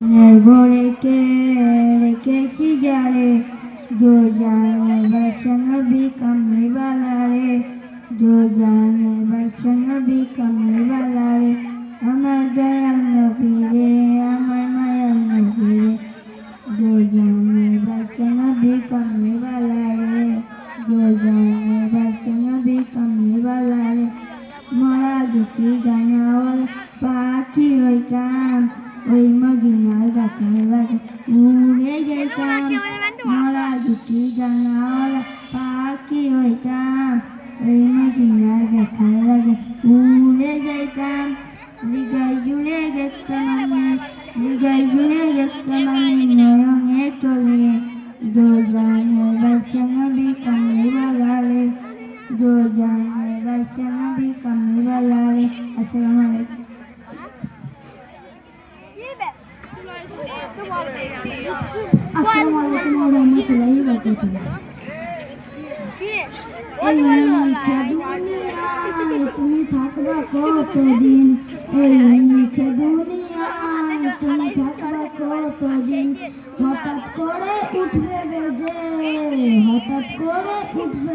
ভোরেতে রেখেছি যারে जो जाने बसन भी कमली वाला रे जो जाने बसन भी कमली वाला रे আমার দয়াল নবী রে আমার মায়াল নবী রে जो जाने बसन भी कमली वाला रे जो जाने बसन भी कमली वाला रे মরা দুটি গানাওয়াল পাখি হইতাম ওই মদিনার দেখার লাগে উড়ে যেতাম মরা দুটি গানাওয়াল পাখি হইতাম ওই মদিনার দেখার লাগে উড়ে যেতাম হৃদয় জুড়ে দেখতাম আমি হৃদয় জুড়ে দেখতাম আমি নয়নে তলিয়ে দো জানে বসন भी कमली वाला रे दो जाने बसन भी कमली वाला रे। अस्सलाम वालेकुम। আসসালামু আলাইকুম ওয়া রাহমাতুল্লাহি ওয়া বারাকাতুহু। এই মিছে দুনিয়ায় তুমি থাকবা কতদিন, এই মিছে দুনিয়ায় তুমি থাকবা কতদিন, হঠাৎ করে উঠবে বেজে, হঠাৎ করে উঠবে